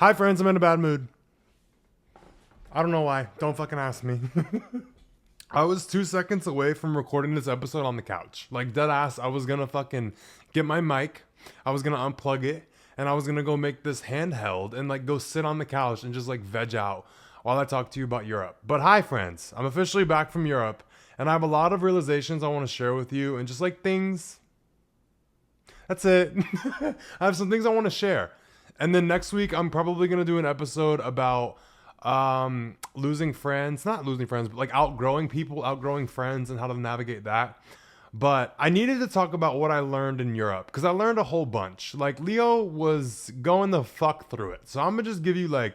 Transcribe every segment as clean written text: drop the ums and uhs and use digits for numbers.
Hi friends, I'm in a bad mood. I don't know why. Don't fucking ask me. I was 2 seconds away from recording this episode on the couch. Like dead ass, I was gonna fucking get my mic, I was gonna unplug it, and I was gonna go make this handheld and like go sit on the couch and just like veg out while I talk to you about Europe. But hi friends, I'm officially back from Europe and I have a lot of realizations I want to share with you and just like things. That's it. I have some things I want to share. And then next week, I'm probably going to do an episode about losing friends. Not losing friends, but like outgrowing people, outgrowing friends, and how to navigate that. But I needed to talk about what I learned in Europe because I learned a whole bunch. Like Leo was going the fuck through it. So I'm going to just give you like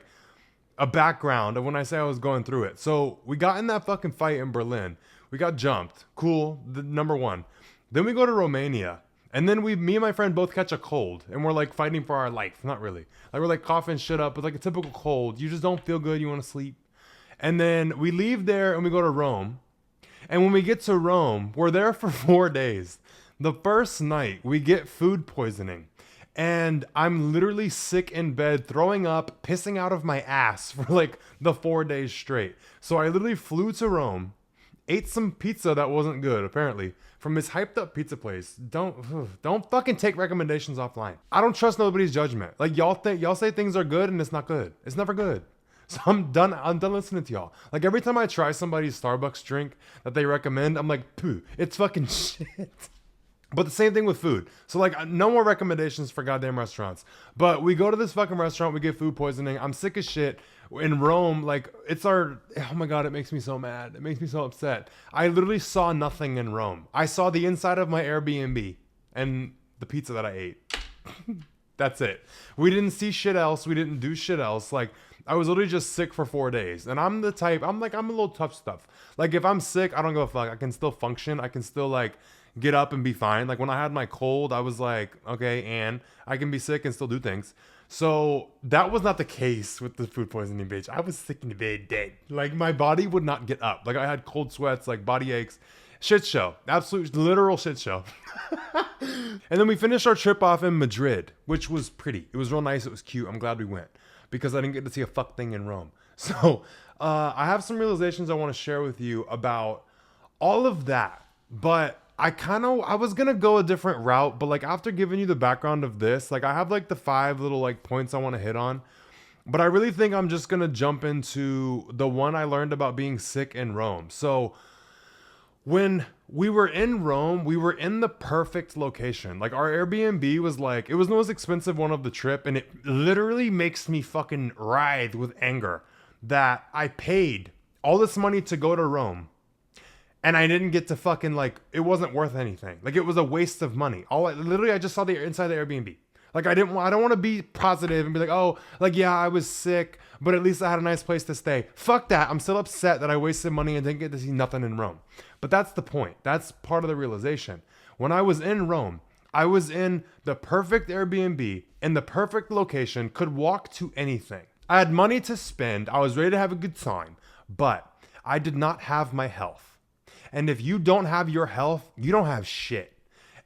a background of when I say I was going through it. So we got in that fucking fight in Berlin. We got jumped. Cool. Number one. Then we go to Romania. And then me and my friend both catch a cold and we're like fighting for our life. Not really. Like we're like coughing shit up. It's like a typical cold. You just don't feel good. You want to sleep. And then we leave there and we go to Rome. And when we get to Rome, we're there for 4 days. The first night we get food poisoning. And I'm literally sick in bed, throwing up, pissing out of my ass for like the 4 days straight. So I literally flew to Rome, ate some pizza that wasn't good, apparently, from this hyped up pizza place. Don't fucking take recommendations offline. I don't trust nobody's judgment. Like y'all say things are good and it's not good. It's never good. So I'm done listening to y'all. Like every time I try somebody's Starbucks drink that they recommend, I'm like, poo, it's fucking shit. But the same thing with food. So like no more recommendations for goddamn restaurants. But we go to this fucking restaurant, we get food poisoning. I'm sick as shit. In Rome, like oh my God, it makes me so mad. It makes me so upset. I literally saw nothing in Rome. I saw the inside of my Airbnb and the pizza that I ate. That's it. We didn't see shit else. We didn't do shit else. Like I was literally just sick for 4 days. And I'm the type, I'm a little tough stuff. Like if I'm sick, I don't give a fuck. I can still function. I can still like get up and be fine. Like when I had my cold, I was like, okay, and I can be sick and still do things. So that was not the case with the food poisoning, bitch. I was sick in the bed, dead. Like my body would not get up. Like I had cold sweats, like body aches. Shit show. Absolute literal shit show. And then we finished our trip off in Madrid, which was pretty. It was real nice. It was cute. I'm glad we went because I didn't get to see a fuck thing in Rome. So I have some realizations I want to share with you about all of that. But I was gonna go a different route, but like after giving you the background of this, like I have like the 5 little like points I want to hit on, but I really think I'm just gonna jump into the one I learned about being sick in Rome. So when we were in Rome, we were in the perfect location. Like our Airbnb was like, it was the most expensive one of the trip, and it literally makes me fucking writhe with anger that I paid all this money to go to Rome. And I didn't get to fucking like, it wasn't worth anything. Like it was a waste of money. I just saw the inside the Airbnb. Like I don't want to be positive and be like, oh, like, yeah, I was sick, but at least I had a nice place to stay. Fuck that. I'm still upset that I wasted money and didn't get to see nothing in Rome. But that's the point. That's part of the realization. When I was in Rome, I was in the perfect Airbnb in the perfect location, could walk to anything. I had money to spend. I was ready to have a good time, but I did not have my health. And if you don't have your health, you don't have shit.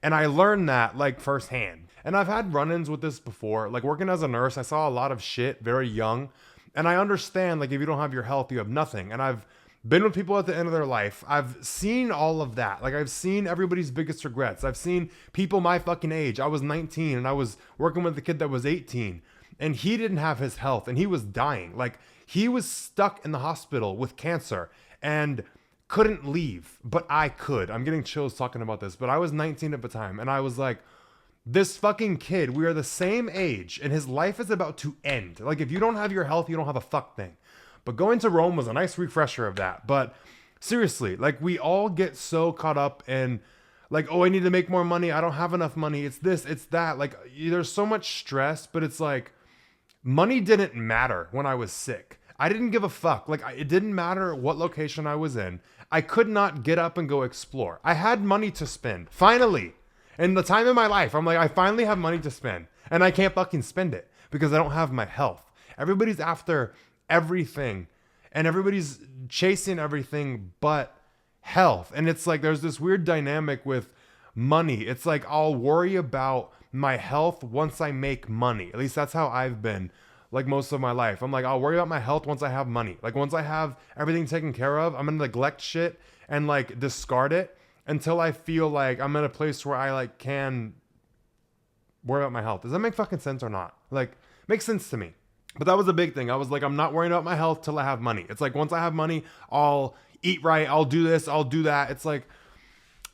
And I learned that like firsthand. And I've had run-ins with this before. Like working as a nurse, I saw a lot of shit very young. And I understand like if you don't have your health, you have nothing. And I've been with people at the end of their life. I've seen all of that. Like I've seen everybody's biggest regrets. I've seen people my fucking age. I was 19 and I was working with a kid that was 18. And he didn't have his health and he was dying. Like he was stuck in the hospital with cancer. And couldn't leave, but I could. I'm getting chills talking about this, but I was 19 at the time, and I was like, this fucking kid, we are the same age, and his life is about to end. Like, if you don't have your health, you don't have a fuck thing. But going to Rome was a nice refresher of that. But seriously, like, we all get so caught up in, like, oh, I need to make more money. I don't have enough money. It's this, it's that. Like, there's so much stress, but it's like, money didn't matter when I was sick. I didn't give a fuck. Like, it didn't matter what location I was in. I could not get up and go explore. I had money to spend. Finally, in the time in my life, I'm like, I finally have money to spend. And I can't fucking spend it because I don't have my health. Everybody's after everything. And everybody's chasing everything but health. And it's like, there's this weird dynamic with money. It's like, I'll worry about my health once I make money. At least that's how I've been. like most of my life. I'm like, I'll worry about my health once I have money. Like once I have everything taken care of, I'm gonna neglect shit and like discard it until I feel like I'm in a place where I like can worry about my health. Does that make fucking sense or not? Like, makes sense to me. But that was a big thing. I was like, I'm not worrying about my health till I have money. It's like once I have money, I'll eat right, I'll do this, I'll do that. It's like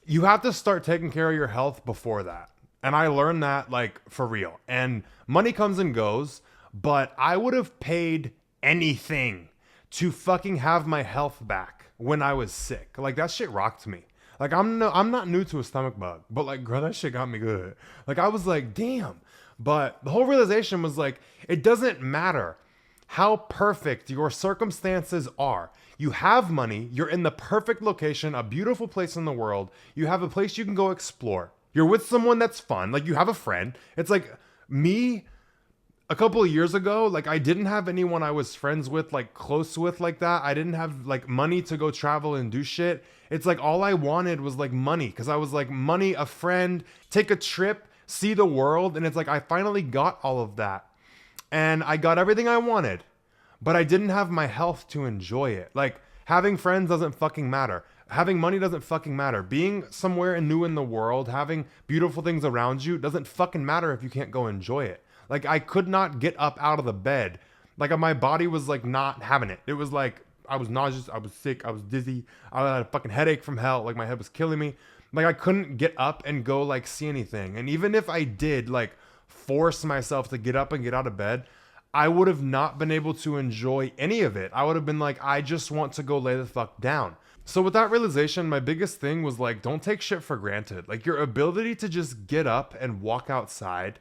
you have to start taking care of your health before that. And I learned that like for real. And money comes and goes, but I would have paid anything to fucking have my health back when I was sick. Like that shit rocked me. Like I'm not new to a stomach bug, but like girl, that shit got me good. Like I was like, damn. But the whole realization was like, it doesn't matter how perfect your circumstances are. You have money, you're in the perfect location, a beautiful place in the world. You have a place you can go explore. You're with someone that's fun, like you have a friend. It's like me a couple of years ago, like I didn't have anyone I was friends with, like close with like that. I didn't have like money to go travel and do shit. It's like all I wanted was like money because I was like money, a friend, take a trip, see the world. And it's like I finally got all of that and I got everything I wanted, but I didn't have my health to enjoy it. Like having friends doesn't fucking matter. Having money doesn't fucking matter. Being somewhere new in the world, having beautiful things around you doesn't fucking matter if you can't go enjoy it. Like I could not get up out of the bed. Like my body was like not having it. It was like I was nauseous, I was sick, I was dizzy. I had a fucking headache from hell. Like my head was killing me. Like I couldn't get up and go like see anything. And even if I did like force myself to get up and get out of bed, I would have not been able to enjoy any of it. I would have been like, I just want to go lay the fuck down. So with that realization, my biggest thing was like, don't take shit for granted. Like your ability to just get up and walk outside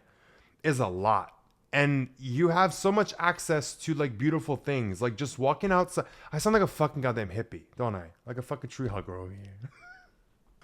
is a lot. And you have so much access to like beautiful things. Like just walking outside. I sound like a fucking goddamn hippie, don't I? Like a fucking tree hugger over here.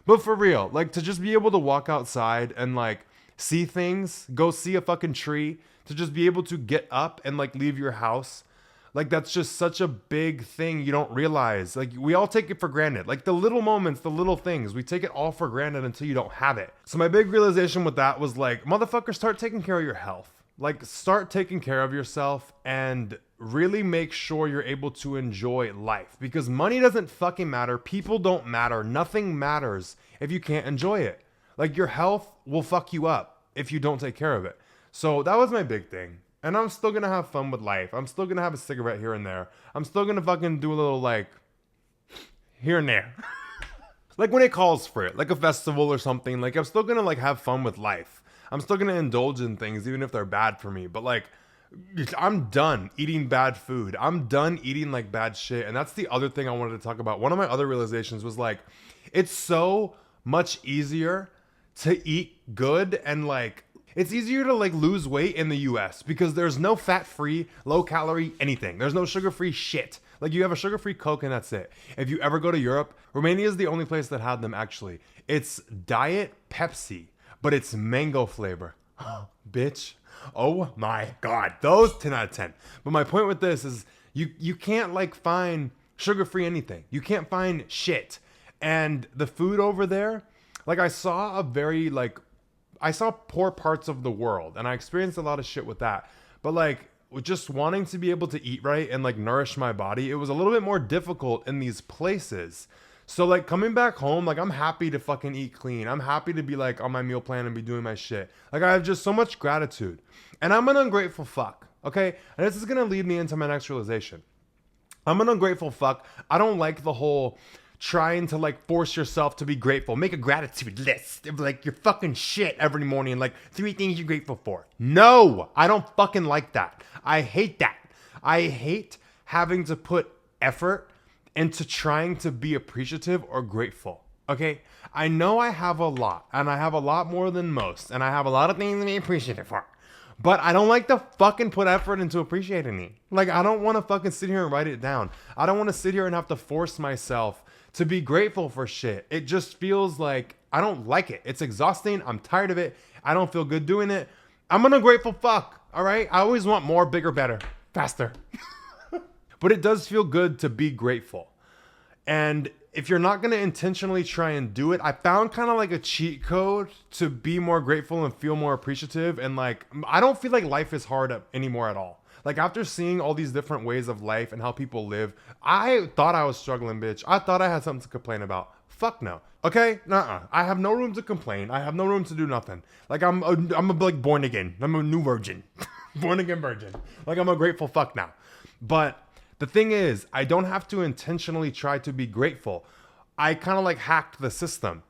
But for real, like to just be able to walk outside and like see things, go see a fucking tree, to just be able to get up and like leave your house. Like that's just such a big thing you don't realize. Like we all take it for granted. Like the little moments, the little things, we take it all for granted until you don't have it. So my big realization with that was like, motherfucker, start taking care of your health. Like start taking care of yourself and really make sure you're able to enjoy life because money doesn't fucking matter. People don't matter. Nothing matters if you can't enjoy it. Like your health will fuck you up if you don't take care of it. So that was my big thing. And I'm still gonna have fun with life. I'm still gonna have a cigarette here and there. I'm still gonna fucking do a little like here and there. Like when it calls for it, like a festival or something. Like I'm still gonna like have fun with life. I'm still gonna indulge in things even if they're bad for me. But like I'm done eating bad food. I'm done eating like bad shit. And that's the other thing I wanted to talk about. One of my other realizations was like, it's so much easier to eat good and like it's easier to like lose weight in the US because there's no fat-free, low-calorie anything. There's no sugar-free shit. Like you have a sugar-free Coke and that's it. If you ever go to Europe, Romania is the only place that had them actually. It's Diet Pepsi, but it's mango flavor. Bitch. Oh my God. Those 10 out of 10. But my point with this is you can't like find sugar-free anything. You can't find shit. And the food over there, like I saw poor parts of the world and I experienced a lot of shit with that. But like with just wanting to be able to eat right and like nourish my body, it was a little bit more difficult in these places. So like coming back home, like I'm happy to fucking eat clean. I'm happy to be like on my meal plan and be doing my shit. Like I have just so much gratitude. And I'm an ungrateful fuck, okay? And this is gonna lead me into my next realization. I'm an ungrateful fuck. I don't like the whole trying to like force yourself to be grateful. Make a gratitude list of like your fucking shit every morning and like 3 things you're grateful for. No, I don't fucking like that. I hate that. I hate having to put effort into trying to be appreciative or grateful. Okay? I know I have a lot and I have a lot more than most and I have a lot of things to be appreciative for. But I don't like to fucking put effort into appreciating me. Like I don't want to fucking sit here and write it down. I don't want to sit here and have to force myself to be grateful for shit. It just feels like I don't like it. It's exhausting. I'm tired of it. I don't feel good doing it. I'm an ungrateful fuck. All right. I always want more, bigger, better, faster. But it does feel good to be grateful. And if you're not going to intentionally try and do it, I found kind of like a cheat code to be more grateful and feel more appreciative. And like, I don't feel like life is hard anymore at all. Like after seeing all these different ways of life and how people live, I thought I was struggling, bitch. I thought I had something to complain about. Fuck no. Okay? Nuh-uh. I have no room to complain. I have no room to do nothing. Like I'm like born again. I'm a new virgin. Born again virgin. Like I'm a grateful fuck now. But the thing is, I don't have to intentionally try to be grateful. I kind of like hacked the system.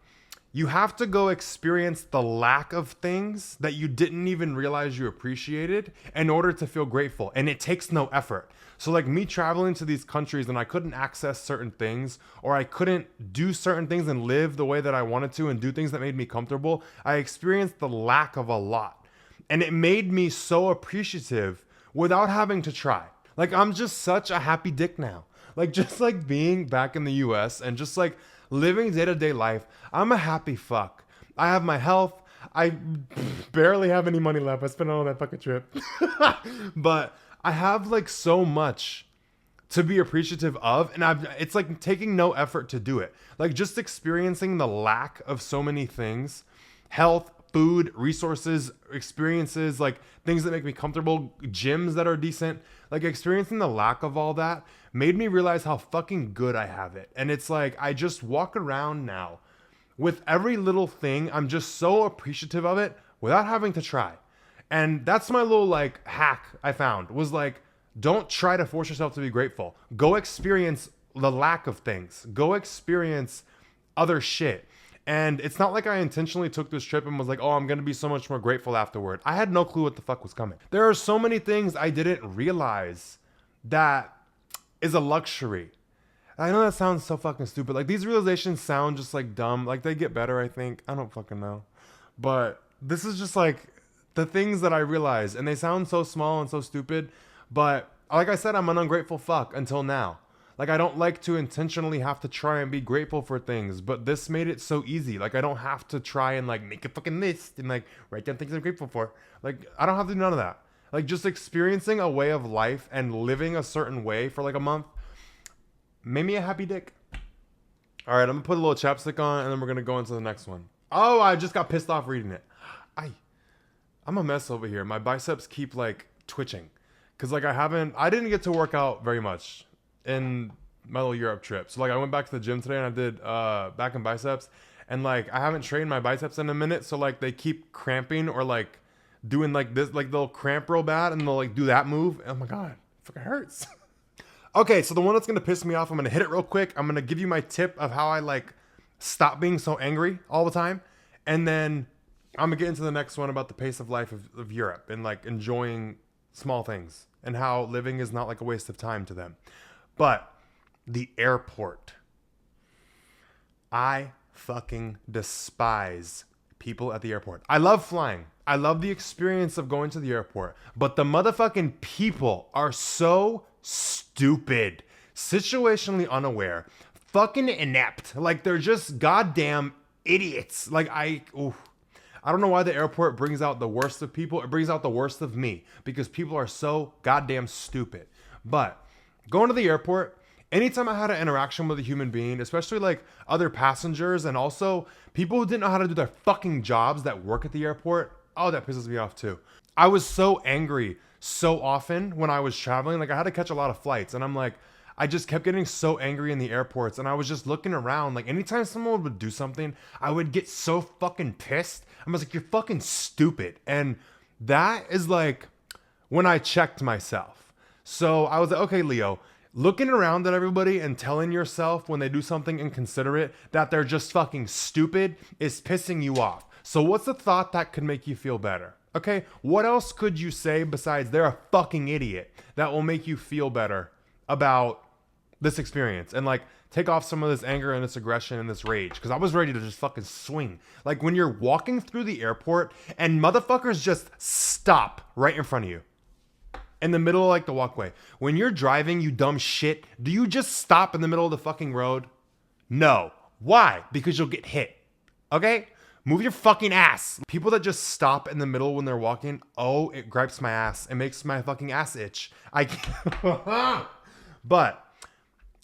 You have to go experience the lack of things that you didn't even realize you appreciated in order to feel grateful. And it takes no effort. So like me traveling to these countries and I couldn't access certain things, or I couldn't do certain things and live the way that I wanted to and do things that made me comfortable, I experienced the lack of a lot. And it made me so appreciative without having to try. Like I'm just such a happy dick now. Like just like being back in the US and just like living day-to-day life, I'm a happy fuck. I have my health. I barely have any money left. I spent it on that fucking trip. But I have like so much to be appreciative of, and it's like taking no effort to do it. Like just experiencing the lack of so many things, health, food, resources, experiences, like things that make me comfortable, gyms that are decent, like experiencing the lack of all that made me realize how fucking good I have it. And it's like, I just walk around now with every little thing. I'm just so appreciative of it without having to try. And that's my little like hack I found was like, don't try to force yourself to be grateful. Go experience the lack of things. Go experience other shit. And it's not like I intentionally took this trip and was like, oh, I'm going to be so much more grateful afterward. I had no clue what the fuck was coming. There are so many things I didn't realize that is a luxury. I know that sounds so fucking stupid. Like these realizations sound just like dumb. Like they get better, I think. I don't fucking know. But this is just like the things that I realize, and they sound so small and so stupid. But like I said, I'm an ungrateful fuck until now. Like I don't like to intentionally have to try and be grateful for things, but this made it so easy. Like I don't have to try and like make a fucking list and like write down things I'm grateful for. Like I don't have to do none of that. Like just experiencing a way of life and living a certain way for like a month made me a happy dick. All right, I'm gonna put a little chapstick on and then we're gonna go into the next one. Oh, I just got pissed off reading it. I'm a mess over here. My biceps keep like twitching. Cause like I didn't get to work out very much in my little Europe trip. So like I went back to the gym today and I did back and biceps, and like I haven't trained my biceps in a minute, so like they keep cramping or like doing like this, like they'll cramp real bad and they'll like do that move. Oh my god, it fucking hurts. Okay, so the one that's gonna piss me off, I'm gonna hit it real quick. I'm gonna give you my tip of how I like stop being so angry all the time, and then I'm gonna get into the next one about the pace of life of Europe and like enjoying small things and how living is not like a waste of time to them. But the airport. I fucking despise people at the airport. I love flying. I love the experience of going to the airport. But the motherfucking people are so stupid, situationally unaware, fucking inept. Like they're just goddamn idiots. Like I don't know why the airport brings out the worst of people. It brings out the worst of me because people are so goddamn stupid. But going to the airport, anytime I had an interaction with a human being, especially like other passengers and also people who didn't know how to do their fucking jobs that work at the airport, oh, that pisses me off too. I was so angry so often when I was traveling. Like I had to catch a lot of flights and I'm like, I just kept getting so angry in the airports, and I was just looking around. Like anytime someone would do something, I would get so fucking pissed. I was like, you're fucking stupid. And that is like when I checked myself. So I was like, okay, Leo, looking around at everybody and telling yourself when they do something inconsiderate that they're just fucking stupid is pissing you off. So what's the thought that could make you feel better? Okay, what else could you say besides they're a fucking idiot that will make you feel better about this experience and like take off some of this anger and this aggression and this rage? Because I was ready to just fucking swing. Like when you're walking through the airport and motherfuckers just stop right in front of you in the middle of like the walkway. When you're driving, you dumb shit, do you just stop in the middle of the fucking road? No. Why? Because you'll get hit. Okay? Move your fucking ass. People that just stop in the middle when they're walking, oh, it gripes my ass. It makes my fucking ass itch. I can't. But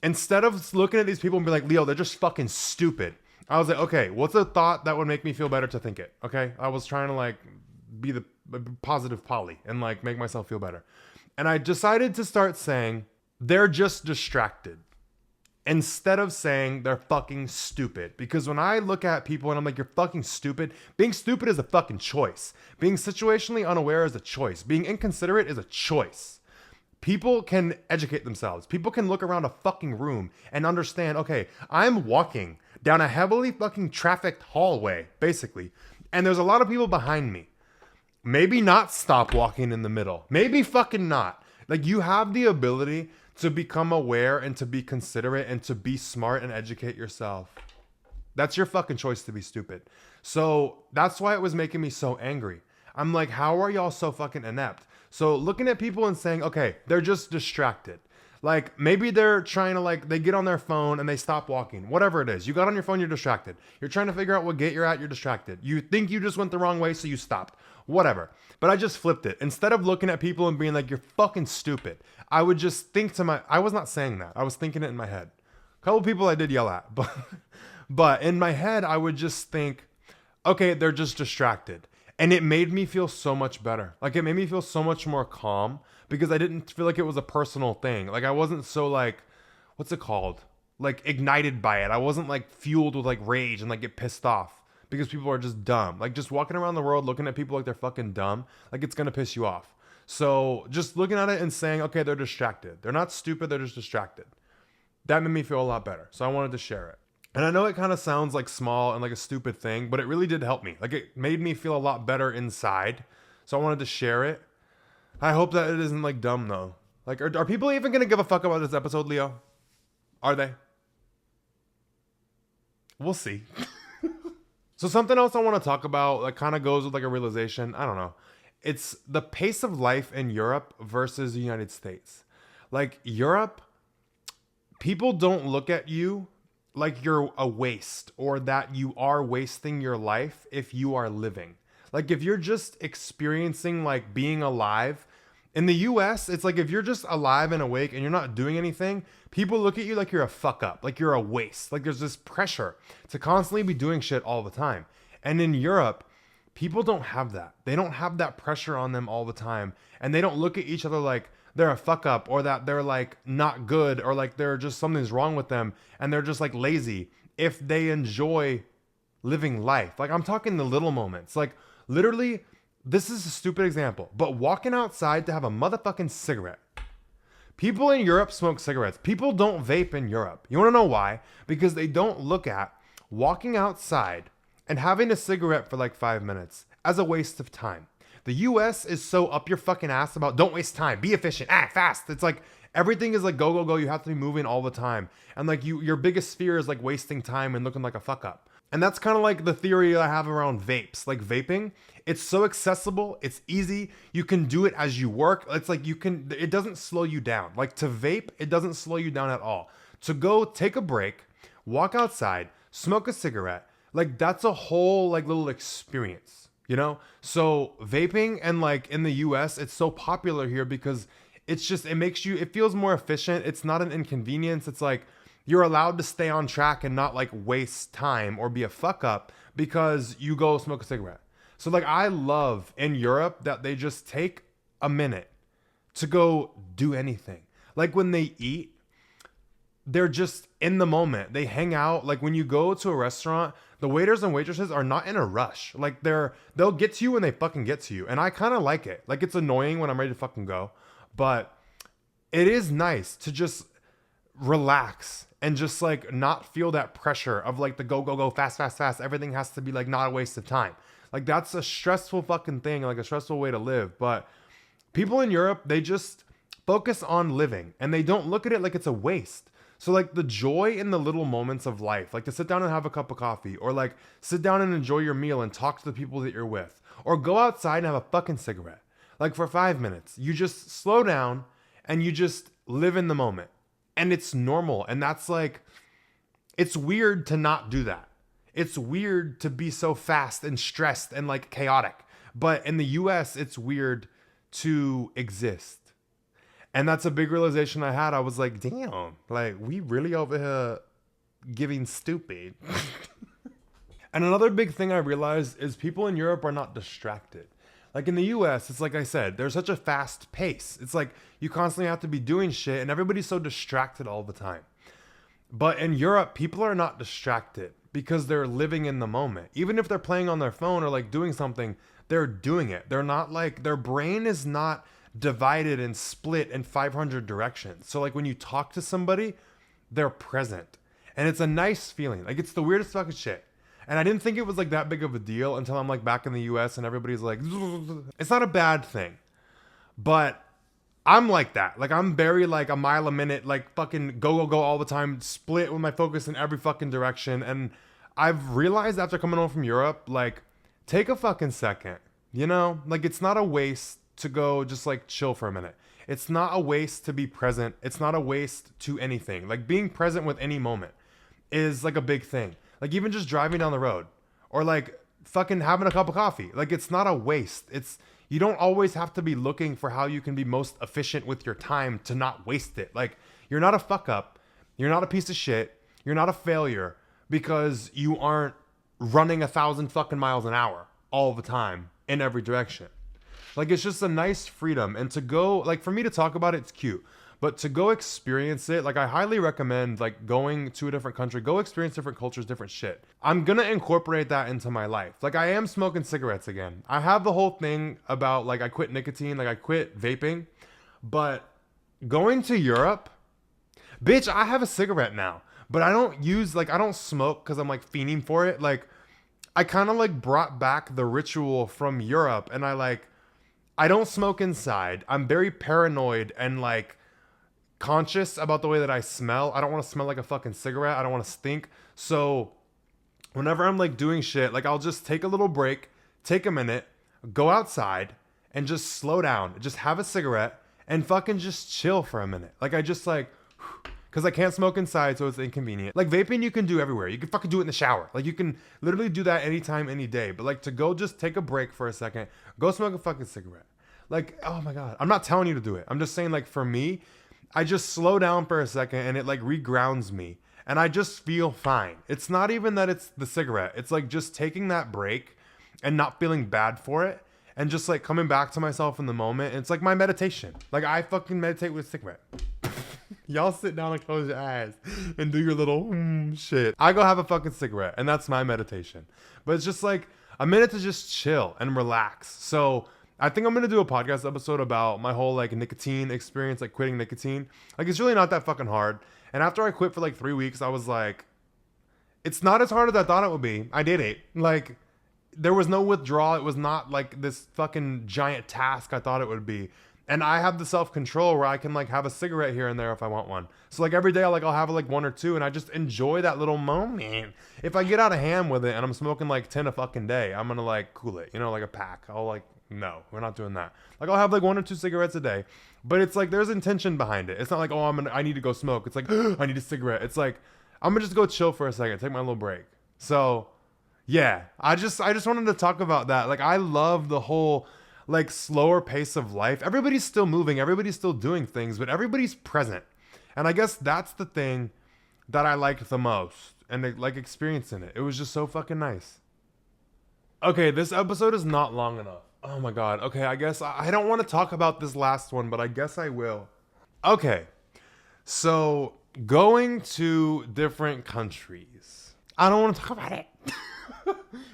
instead of looking at these people and be like, Leo, they're just fucking stupid, I was like, okay, what's a thought that would make me feel better to think it? Okay? I was trying to like be the positive Polly and like make myself feel better. And I decided to start saying, they're just distracted, instead of saying they're fucking stupid. Because when I look at people and I'm like, you're fucking stupid, being stupid is a fucking choice. Being situationally unaware is a choice. Being inconsiderate is a choice. People can educate themselves. People can look around a fucking room and understand, okay, I'm walking down a heavily fucking trafficked hallway, basically, and there's a lot of people behind me. Maybe not stop walking in the middle. Maybe fucking not. Like, you have the ability to become aware and to be considerate and to be smart and educate yourself. That's your fucking choice to be stupid. So that's why it was making me so angry. I'm like, how are y'all so fucking inept? So looking at people and saying, okay, they're just distracted. Like, maybe they're trying to, like, they get on their phone and they stop walking. Whatever it is. You got on your phone, you're distracted. You're trying to figure out what gate you're at, you're distracted. You think you just went the wrong way, so you stopped. Whatever. But I just flipped it. Instead of looking at people and being like, you're fucking stupid, I would just think to I was not saying that. I was thinking it in my head. A couple people I did yell at, but in my head, I would just think, okay, they're just distracted. And it made me feel so much better. Like, it made me feel so much more calm because I didn't feel like it was a personal thing. Like, I wasn't so, like, what's it called? Like, ignited by it. I wasn't, like, fueled with, like, rage and, like, get pissed off because people are just dumb. Like, just walking around the world looking at people like they're fucking dumb, like, it's gonna piss you off. So just looking at it and saying, okay, they're distracted. They're not stupid, they're just distracted. That made me feel a lot better. So I wanted to share it. And I know it kind of sounds like small and like a stupid thing, but it really did help me. Like, it made me feel a lot better inside. So I wanted to share it. I hope that it isn't like dumb though. Like, are people even going to give a fuck about this episode, Leo? Are they? We'll see. So something else I want to talk about that kind of goes with like a realization. I don't know. It's the pace of life in Europe versus the United States. Like, Europe, people don't look at you like you're a waste or that you are wasting your life if you are living. Like, if you're just experiencing like being alive, in the US, it's like if you're just alive and awake and you're not doing anything, people look at you like you're a fuck up, like you're a waste. Like, there's this pressure to constantly be doing shit all the time. And in Europe, people don't have that. They don't have that pressure on them all the time. And they don't look at each other like they're a fuck up or that they're like not good or like they're just something's wrong with them and they're just like lazy if they enjoy living life. Like, I'm talking the little moments. Like, literally, this is a stupid example, but walking outside to have a motherfucking cigarette. People in Europe smoke cigarettes. People don't vape in Europe. You want to know why? Because they don't look at walking outside and having a cigarette for like 5 minutes as a waste of time. The US is so up your fucking ass about don't waste time, be efficient, act fast. It's like everything is like go, go, go. You have to be moving all the time. And like your biggest fear is like wasting time and looking like a fuck up. And that's kind of like the theory I have around vapes. Like, vaping, it's so accessible, it's easy. You can do it as you work. It's like it doesn't slow you down. Like, to vape, it doesn't slow you down at all. To go take a break, walk outside, smoke a cigarette, like, that's a whole like little experience, you know? So vaping, and like in the US, it's so popular here because it's just, it feels more efficient. It's not an inconvenience. It's like, you're allowed to stay on track and not like waste time or be a fuck up because you go smoke a cigarette. So like, I love in Europe that they just take a minute to go do anything. Like, when they eat, they're just in the moment. They hang out. Like, when you go to a restaurant, the waiters and waitresses are not in a rush. Like, they'll get to you when they fucking get to you. And I kind of like it. Like, it's annoying when I'm ready to fucking go, but it is nice to just relax and just like not feel that pressure of like the go, go, go, fast, fast, fast. Everything has to be like not a waste of time. Like, that's a stressful fucking thing, like a stressful way to live. But people in Europe, they just focus on living and they don't look at it like it's a waste. So like, the joy in the little moments of life, like to sit down and have a cup of coffee, or like sit down and enjoy your meal and talk to the people that you're with, or go outside and have a fucking cigarette. Like, for 5 minutes, you just slow down and you just live in the moment. And it's normal. And that's like, it's weird to not do that. It's weird to be so fast and stressed and like chaotic. But in the US, it's weird to exist. And that's a big realization I had. I was like, damn, like, we really over here giving stupid. And another big thing I realized is people in Europe are not distracted. Like in the US, it's like I said, there's such a fast pace. It's like you constantly have to be doing shit and everybody's so distracted all the time. But in Europe, people are not distracted because they're living in the moment. Even if they're playing on their phone or like doing something, they're doing it. They're not like, their brain is not divided and split in 500 directions. So like when you talk to somebody, they're present. And it's a nice feeling. Like it's the weirdest fucking shit. And I didn't think it was like that big of a deal until I'm like back in the US and everybody's like, it's not a bad thing. But I'm like that. Like I'm very like a mile a minute, like fucking go all the time, split with my focus in every fucking direction. And I've realized after coming home from Europe, like take a fucking second, you know, like it's not a waste to go just like chill for a minute. It's not a waste to be present. It's not a waste to anything. Like being present with any moment is like a big thing. Like even just driving down the road or like fucking having a cup of coffee. Like it's not a waste. You don't always have to be looking for how you can be most efficient with your time to not waste it. Like you're not a fuck up. You're not a piece of shit. You're not a failure because you aren't running 1,000 fucking miles an hour all the time in every direction. Like it's just a nice freedom. And to go, like for me to talk about it, it's cute. But to go experience it, like I highly recommend like going to a different country, go experience different cultures, different shit. I'm gonna incorporate that into my life. Like I am smoking cigarettes again. I have the whole thing about like I quit nicotine, like I quit vaping. But going to Europe, bitch, I have a cigarette now. But I don't smoke because I'm like fiending for it. Like I kind of like brought back the ritual from Europe and I don't smoke inside. I'm very paranoid and like conscious about the way that I smell. I don't want to smell like a fucking cigarette. I don't want to stink. So whenever I'm like doing shit, like I'll just take a little break, take a minute, go outside and just slow down, just have a cigarette and fucking just chill for a minute. Like I just like, because I can't smoke inside, so it's inconvenient. Like vaping, you can do everywhere. You can fucking do it in the shower. Like you can literally do that anytime, any day. But like to go just take a break for a second, go smoke a fucking cigarette. Like, oh my God. I'm not telling you to do it. I'm just saying like for me, I just slow down for a second and it like regrounds me and I just feel fine. It's not even that it's the cigarette. It's like just taking that break and not feeling bad for it and just like coming back to myself in the moment. It's like my meditation. Like I fucking meditate with a cigarette. Y'all sit down and close your eyes and do your little shit. I go have a fucking cigarette and that's my meditation. But it's just like a minute to just chill and relax. So I think I'm going to do a podcast episode about my whole like nicotine experience, like quitting nicotine. Like it's really not that fucking hard. And after I quit for like 3 weeks, I was like, it's not as hard as I thought it would be. I did it. Like there was no withdrawal. It was not like this fucking giant task I thought it would be. And I have the self-control where I can like have a cigarette here and there if I want one. So like every day I'll have like 1 or 2 and I just enjoy that little moment. If I get out of hand with it and I'm smoking like 10 a fucking day, I'm going to like cool it, you know, like a pack. No, we're not doing that. Like I'll have like 1 or 2 cigarettes a day, but it's like there's intention behind it. It's not like, oh, I need to go smoke. It's like, I need a cigarette. It's like, I'm gonna just go chill for a second, take my little break. So yeah, I just wanted to talk about that. Like I love the whole like slower pace of life. Everybody's still moving, everybody's still doing things, but everybody's present. And I guess that's the thing that I liked the most and like experiencing it. It was just so fucking nice. Okay, this episode is not long enough. Oh my God. Okay, I guess I don't want to talk about this last one, but I guess I will. Okay, so going to different countries. I don't want to talk about it.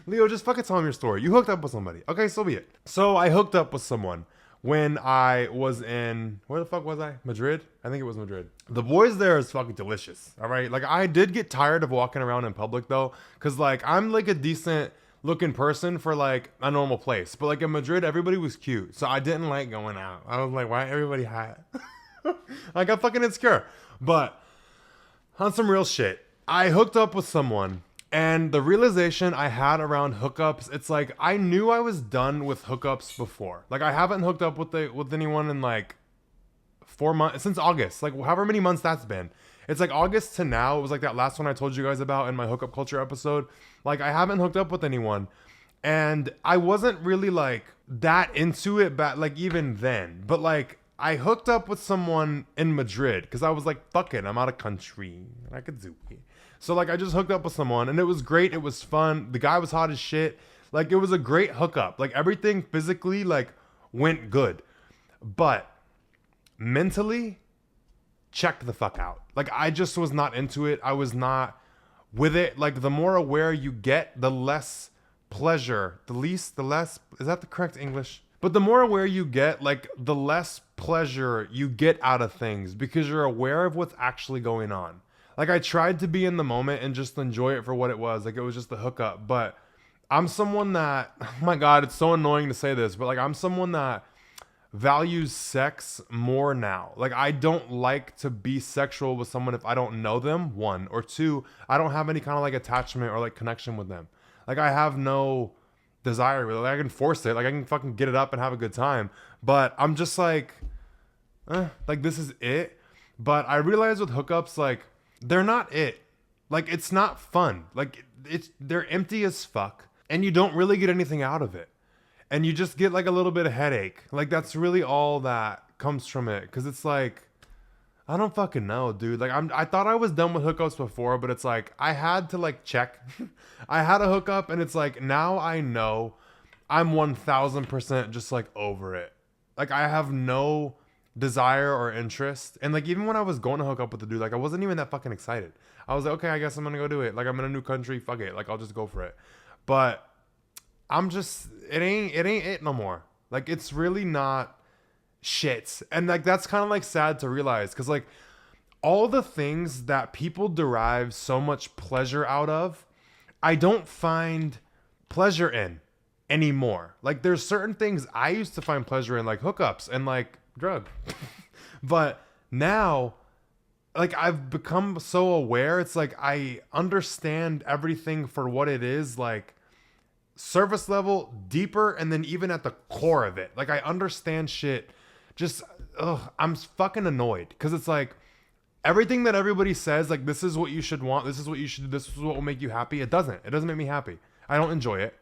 Leo, just fucking tell me your story. You hooked up with somebody. Okay, so be it. So I hooked up with someone when I was in, where the fuck was I? Madrid? I think it was Madrid. The boys there is fucking delicious. All right. Like I did get tired of walking around in public though. Cause like I'm like a decent looking person for like a normal place. But like in Madrid, everybody was cute. So I didn't like going out. I was like, why everybody hot? I got fucking insecure. But on some real shit, I hooked up with someone. And the realization I had around hookups, it's like I knew I was done with hookups before. Like I haven't hooked up with anyone in like 4 months, since August. Like however many months that's been. It's like August to now. It was like that last one I told you guys about in my hookup culture episode. Like I haven't hooked up with anyone. And I wasn't really like that into it back like even then. But like I hooked up with someone in Madrid because I was like, fuck it, I'm out of country. I could do it. So like I just hooked up with someone and it was great. It was fun. The guy was hot as shit. Like, it was a great hookup. Like, everything physically, like, went good. But mentally, checked the fuck out. Like, I just was not into it. I was not with it. Like, the more aware you get, the less pleasure, the less, is that the correct English? But the more aware you get, like, the less pleasure you get out of things because you're aware of what's actually going on. Like, I tried to be in the moment and just enjoy it for what it was. Like, it was just a hookup. But I'm someone that, oh my God, it's so annoying to say this, but like, I'm someone that values sex more now. Like, I don't like to be sexual with someone if I don't know them, one, or two, I don't have any kind of like attachment or like connection with them. Like, I have no desire really. Like, I can force it. Like, I can fucking get it up and have a good time. But I'm just like this is it. But I realize with hookups, like, they're not it. Like, it's not fun. Like, they're empty as fuck. And you don't really get anything out of it. And you just get like a little bit of headache. Like, that's really all that comes from it. Cause it's like, I don't fucking know, dude. Like, I thought I was done with hookups before, but it's like, I had to like check. I had a hookup and it's like, now I know I'm 1000% just like over it. Like, I have no desire or interest. And like, even when I was going to hook up with the dude, like, I wasn't even that fucking excited. I was like, okay, I guess I'm gonna go do it. Like, I'm in a new country, fuck it. Like, I'll just go for it. But I'm just, it ain't it no more. Like, it's really not shit. And like, that's kind of like sad to realize, because like, all the things that people derive so much pleasure out of, I don't find pleasure in anymore. Like, there's certain things I used to find pleasure in, like hookups and like drug. But now, like, I've become so aware. It's like, I understand everything for what it is, like surface level, deeper, and then even at the core of it. Like, I understand shit. Just, I'm fucking annoyed. Because it's like, everything that everybody says, like, this is what you should want, this is what you should do, this is what will make you happy. It doesn't make me happy. I don't enjoy it.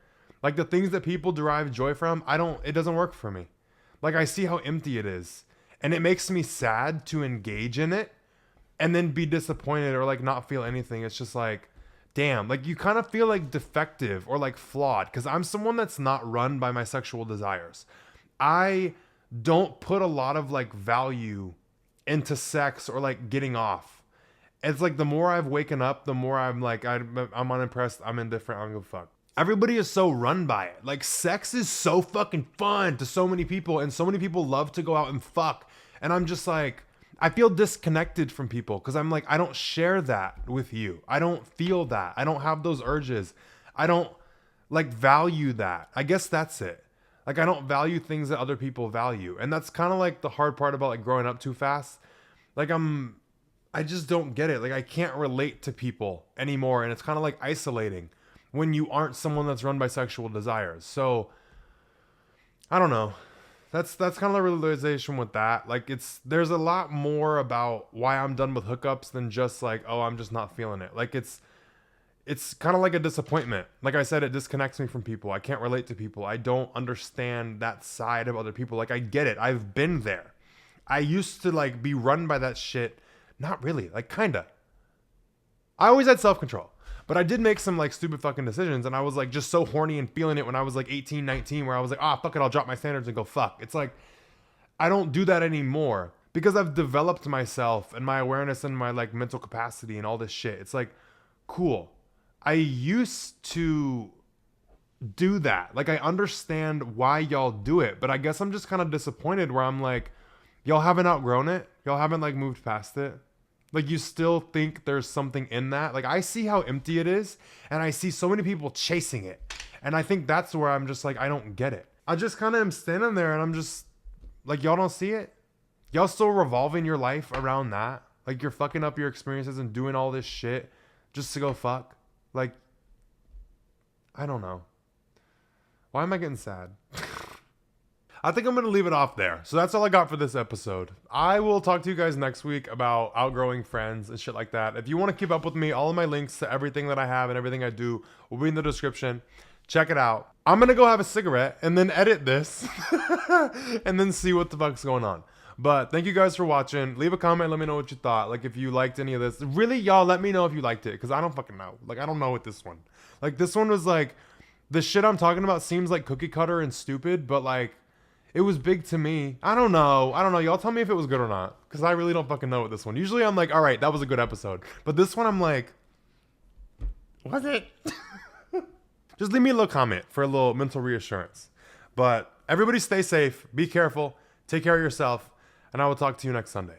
Like, the things that people derive joy from, it doesn't work for me. Like, I see how empty it is. And it makes me sad to engage in it and then be disappointed or like not feel anything. It's just like, damn, like, you kind of feel like defective or like flawed, because I'm someone that's not run by my sexual desires. I don't put a lot of like value into sex or like getting off. It's like, the more I've waken up, the more I'm like, I'm unimpressed, I'm indifferent, I don't give a fuck. Everybody is so run by it. Like, sex is so fucking fun to so many people, and so many people love to go out and fuck. And I'm just like, I feel disconnected from people because I'm like, I don't share that with you. I don't feel that. I don't have those urges. I don't like value that. I guess that's it. Like, I don't value things that other people value. And that's kind of like the hard part about like growing up too fast. Like, I just don't get it. Like, I can't relate to people anymore. And it's kind of like isolating when you aren't someone that's run by sexual desires. So I don't know. That's kind of the realization with that. Like, there's a lot more about why I'm done with hookups than just like, oh, I'm just not feeling it. Like, it's kind of like a disappointment. Like I said, it disconnects me from people. I can't relate to people. I don't understand that side of other people. Like, I get it. I've been there. I used to like be run by that shit. Not really, like, kinda. I always had self-control. But I did make some like stupid fucking decisions, and I was like just so horny and feeling it when I was like 18, 19, where I was like, fuck it, I'll drop my standards and go fuck. It's like, I don't do that anymore because I've developed myself and my awareness and my like mental capacity and all this shit. It's like, cool. I used to do that. Like, I understand why y'all do it, but I guess I'm just kind of disappointed where I'm like, y'all haven't outgrown it. Y'all haven't like moved past it. Like, you still think there's something in that. Like, I see how empty it is, and I see so many people chasing it. And I think that's where I'm just like, I don't get it. I just kind of am standing there, and I'm just like, y'all don't see it? Y'all still revolving your life around that? Like, you're fucking up your experiences and doing all this shit just to go fuck? Like, I don't know. Why am I getting sad? I think I'm going to leave it off there. So that's all I got for this episode. I will talk to you guys next week about outgrowing friends and shit like that. If you want to keep up with me, all of my links to everything that I have and everything I do will be in the description. Check it out. I'm going to go have a cigarette and then edit this and then see what the fuck's going on. But thank you guys for watching. Leave a comment. Let me know what you thought. Like, if you liked any of this. Really, y'all, let me know if you liked it, because I don't fucking know. Like, I don't know with this one. Like, this one was like, the shit I'm talking about seems like cookie cutter and stupid, but like, it was big to me. I don't know. Y'all tell me if it was good or not, because I really don't fucking know with this one. Usually I'm like, all right, that was a good episode. But this one I'm like, was it? Just leave me a little comment for a little mental reassurance. But everybody stay safe. Be careful. Take care of yourself. And I will talk to you next Sunday.